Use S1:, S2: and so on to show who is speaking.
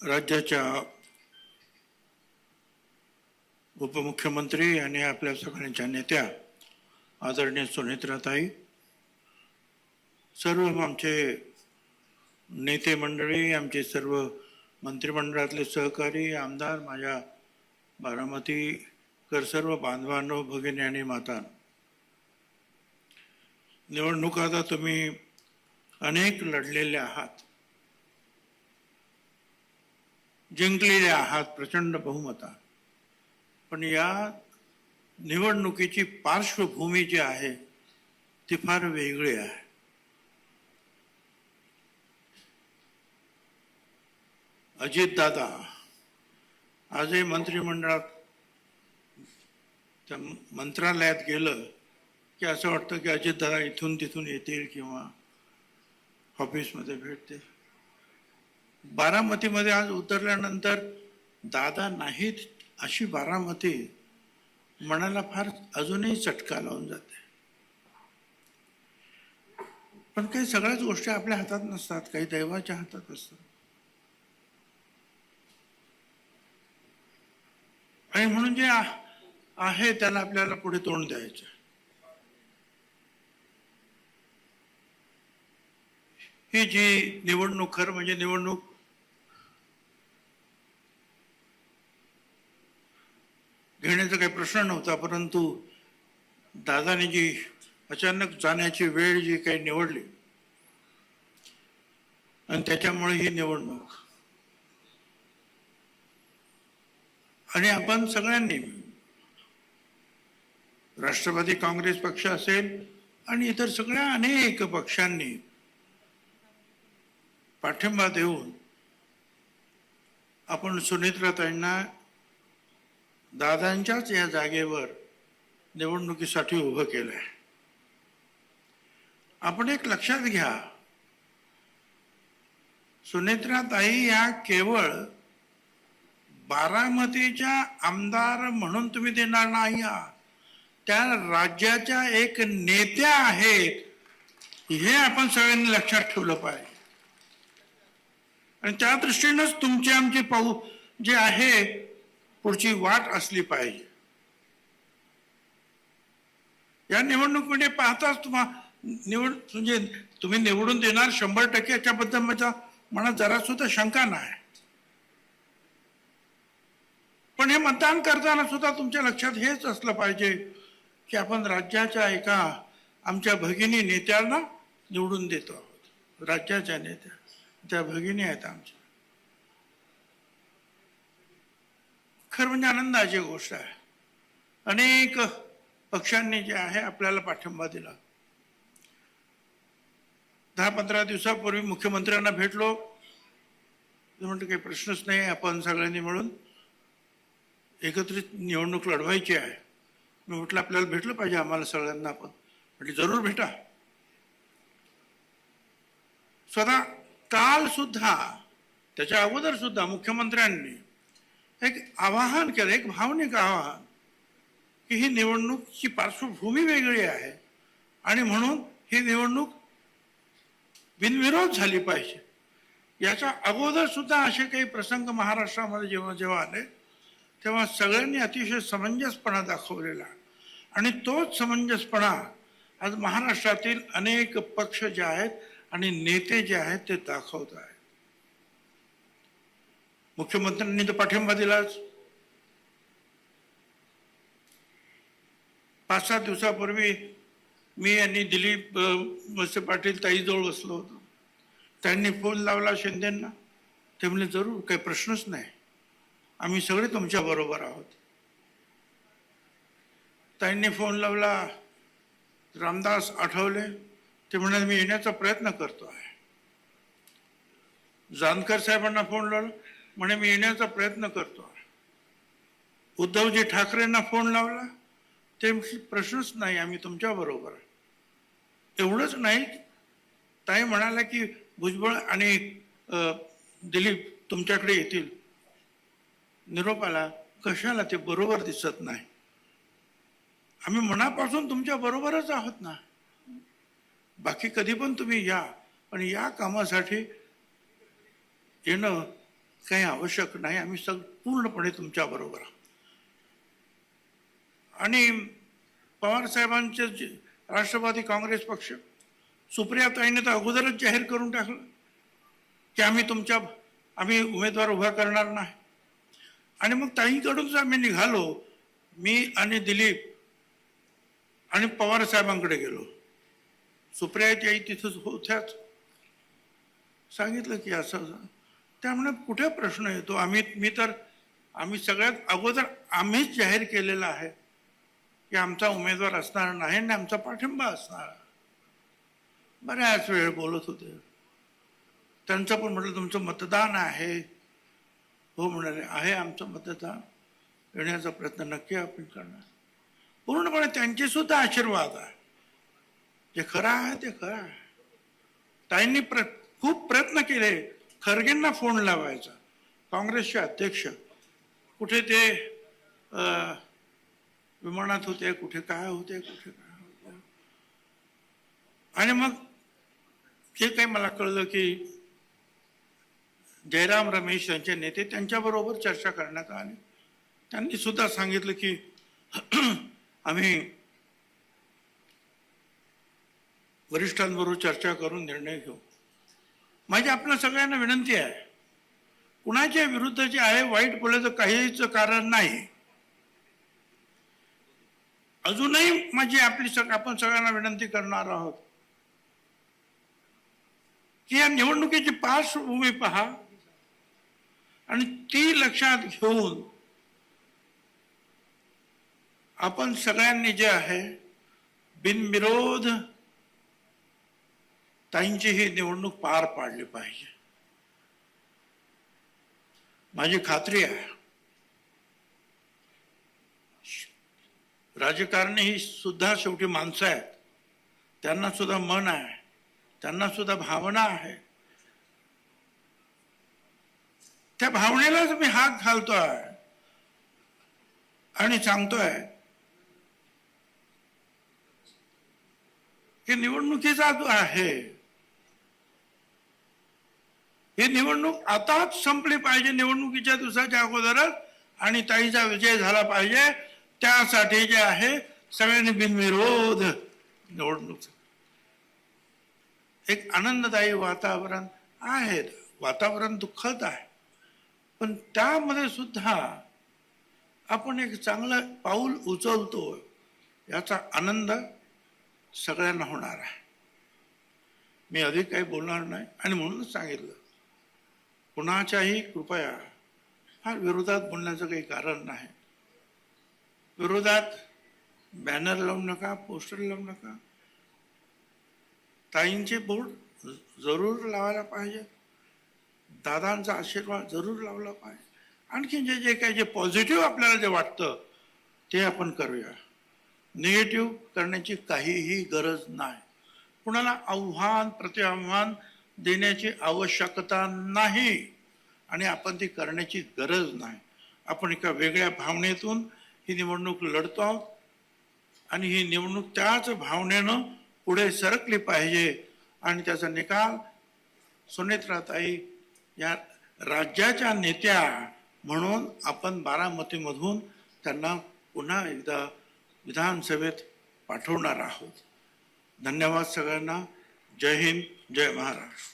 S1: राज्याच्या उपमुख्यमंत्री आणि आपल्या सगळ्यांच्या नेत्या आदरणीय सुनेत्राताई, सर्व आमचे नेते मंडळी, आमचे सर्व मंत्रिमंडळातले सहकारी आमदार, माझ्या बारामतीकर सर्व बांधवांनो, भगिनी आणि माता, निवडणूक आता तुम्ही अनेक लढलेले आहात, जिंकलेले आहात प्रचंड बहुमता, पण या निवडणुकीची पार्श्वभूमी जी आहे ती फार वेगळी आहे. अजितदादा आजही मंत्रिमंडळात त्या मंत्रालयात गेलं की असं वाटतं की अजितदादा इथून तिथून येतील किंवा ऑफिसमध्ये भेटतील. बारामतीमध्ये आज उतरल्यानंतर दादा नाहीत अशी बारामती मनाला फार अजूनही चटका लावून जाते. पण काही सगळ्याच गोष्टी आपल्या हातात नसतात, काही दैवाच्या हातात असतात. आणि म्हणून जे आहे त्याला आपल्याला पुढे तोंड द्यायचं. ही जी निवडणूक खरं म्हणजे निवडणूक घेण्याचा काही प्रश्न नव्हता, परंतु दादाने जी अचानक जाण्याची वेळ जी काही निवडली आणि त्याच्यामुळे ही निवडणूक आणि आपण सगळ्यांनी, राष्ट्रवादी काँग्रेस पक्ष असेल आणि इतर सगळ्या अनेक पक्षांनी पाठिंबा देऊन आपण सुनेत्राताईंना दादांच्याच या जागेवर निवडणुकीसाठी उभं केलंय. आपण एक लक्षात घ्या, सुनेत्राताई या केवळ बारामतीच्या आमदार म्हणून तुम्ही देणार नाही आहात, त्या राज्याच्या एक नेत्या आहेत, हे आपण सगळ्यांनी लक्षात ठेवलं पाहिजे. आणि त्या दृष्टीनंच तुमची आमची जे आहे पुढची वाट असली पाहिजे. या निवडणुकीमध्ये पाहताच म्हणजे तुम्ही निवडून देणार 100% याच्याबद्दल माझ्या मनात जरा सुद्धा शंका नाही. पण हे मतदान करताना सुद्धा तुमच्या लक्षात हेच असलं पाहिजे की आपण राज्याच्या एका आमच्या भगिनी नेत्यांना निवडून देतो आहोत. राज्याच्या नेत्या त्या भगिनी आहेत आमच्या. खरं म्हणजे आनंदाची गोष्ट आहे. अनेक पक्षांनी जे आहे आपल्याला पाठिंबा दिला. 10-15 दिवसापूर्वी मुख्यमंत्र्यांना भेटलो, म्हणतो काही प्रश्नच नाही, आपण सगळ्यांनी मिळून एकत्रित निवडणूक लढवायची आहे. मी म्हटलं आपल्याला भेटलं पाहिजे आम्हाला सगळ्यांना. आपण म्हटलं जरूर भेटा. स्वतः काल सुद्धा त्याच्या अगोदर सुद्धा मुख्यमंत्र्यांनी एक आवाहन केलं, एक भावनिक आवाहन, की ही निवडणूकची पार्श्वभूमी वेगळी आहे आणि म्हणून ही निवडणूक बिनविरोध झाली पाहिजे. याच्या अगोदर सुद्धा असे काही प्रसंग महाराष्ट्रामध्ये जेव्हा आले तेव्हा सगळ्यांनी अतिशय समंजसपणा दाखवलेला आणि तोच समंजसपणा आज महाराष्ट्रातील अनेक पक्ष जे आहेत आणि नेते जे आहेत ते दाखवत आहेत. मुख्यमंत्र्यांनी तर पाठिंबा दिलाच. 5-7 दिवसापूर्वी मी आणि दिलीप वळसे पाटील ताईजवळ बसलो होतो. त्यांनी फोन लावला शिंदेंना. ते म्हणले जरूर, काही प्रश्नच नाही, आम्ही सगळे तुमच्या बरोबर आहोत. ताईंनी फोन लावला रामदास आठवले. ते म्हणाले मी येण्याचा प्रयत्न करतो आहे. जानकर साहेबांना फोन लावला, म्हणे मी येण्याचा प्रयत्न करतो आहे. उद्धवजी ठाकरेंना फोन लावला. ते प्रश्नच नाही, आम्ही तुमच्या बरोबर आहे. एवढंच नाही, ताई म्हणाला की भुजबळ आणि दिलीप तुमच्याकडे येतील. निरोप आला, कशाला, ते बरोबर दिसत नाही. आम्ही मनापासून तुमच्या बरोबरच आहोत ना. बाकी कधी पण तुम्ही या, पण या कामासाठी येणं काही आवश्यक नाही, आम्ही पूर्णपणे तुमच्या बरोबर आहोत. आणि पवार साहेबांचे राष्ट्रवादी काँग्रेस पक्ष, सुप्रियाताईने तर अगोदरच जाहीर करून टाकलं की आम्ही उमेदवार उभा करणार नाही. आणि मग ताईंकडूनच आम्ही निघालो, मी आणि दिलीप आणि पवार साहेबांकडे गेलो. सुप्रियाची आई तिथंच होत्याच. सांगितलं की असं, त्यामुळे कुठे प्रश्न येतो. आम्ही सगळ्यात अगोदर आम्हीच जाहीर केलेलं आहे की आमचा उमेदवार असणार नाही आणि आमचा पाठिंबा असणार. बऱ्याच वेळ बोलत होते. त्यांचं पण म्हटलं तुमचं मतदान आहे. हो म्हणाले, आहे आमचं मतदान, येण्याचा प्रयत्न नक्की आपण करणार. पूर्णपणे त्यांचे सुद्धा आशीर्वाद आहे. जे खरं आहे ते खरं आहे. ताईंनी खूप प्रयत्न केले खरगेंना फोन लावायचा. काँग्रेसचे अध्यक्ष कुठे ते विमानात होते, कुठे काय होते. आणि मग जे काही मला कळलं की जयराम रमेश यांचे नेते, त्यांच्याबरोबर चर्चा करण्यात आली. त्यांनी सुद्धा सांगितलं की आम्ही वरिष्ठांबरोबर चर्चा करून निर्णय घेऊ. माझी आपल्या सगळ्यांना विनंती आहे, कुणाच्या विरुद्ध जे आहे वाईट बोलायचं काहीच कारण नाही. अजूनही आपण सगळ्यांना विनंती करणार आहोत की या निवडणुकीची पार्श्वभूमी पहा आणि ती लक्षात घेऊन आपण सगळ्यांनी जे आहे बिनविरोध ताईंची ही निवडणूक पार पाडली पाहिजे. माझी खात्री आहे राजकारणी ही सुद्धा शेवटी माणसं आहेत. त्यांना सुद्धा मन आहे, त्यांना सुद्धा भावना आहे. त्या भावनेलाच मी हात घालतोय आणि सांगतोय की निवडणुकीचा जो आहे ही निवडणूक आताच संपली पाहिजे, निवडणुकीच्या दिवसाच्या अगोदरच, आणि ताईचा विजय झाला पाहिजे. त्यासाठी जे आहे सगळ्यांनी बिनविरोध निवडणूक. एक आनंददायी वातावरण आहे. वातावरण दुःखद आहे, पण त्यामध्ये सुद्धा आपण एक चांगलं पाऊल उचलतो याचा आनंद सगळ्यांना होणार आहे. मी अधिक काही बोलणार नाही आणि म्हणूनच सांगितलं, कुणाच्याही कृपया फार विरोधात बोलण्याचं काही कारण नाही. विरोधात बॅनर लावू नका, पोस्टर लावू नका. ताईंचे बोर्ड जरूर लावायला पाहिजे, दादांचा आशीर्वाद जरूर लावला पाहिजे. आणखी जे काही जे पॉझिटिव्ह आपल्याला जे वाटतं ते आपण करूया. निगेटिव्ह करण्याची काहीही गरज नाही. कुणाला आव्हान प्रत्याव्हान देण्याची आवश्यकता नाही आणि आपण ती करण्याची गरज नाही. आपण एका वेगळ्या भावनेतून ही निवडणूक लढतो आहोत आणि ही निवडणूक त्याच भावनेनं पुढे सरकली पाहिजे आणि त्याचा निकाल सुनेत्राताई या राज्याच्या नेत्या म्हणून आपण बारामतीमधून त्यांना पुन्हा एकदा विधानसभेत पाठवणार आहोत. धन्यवाद सगळ्यांना. जय हिंद, जय महाराष्ट्र.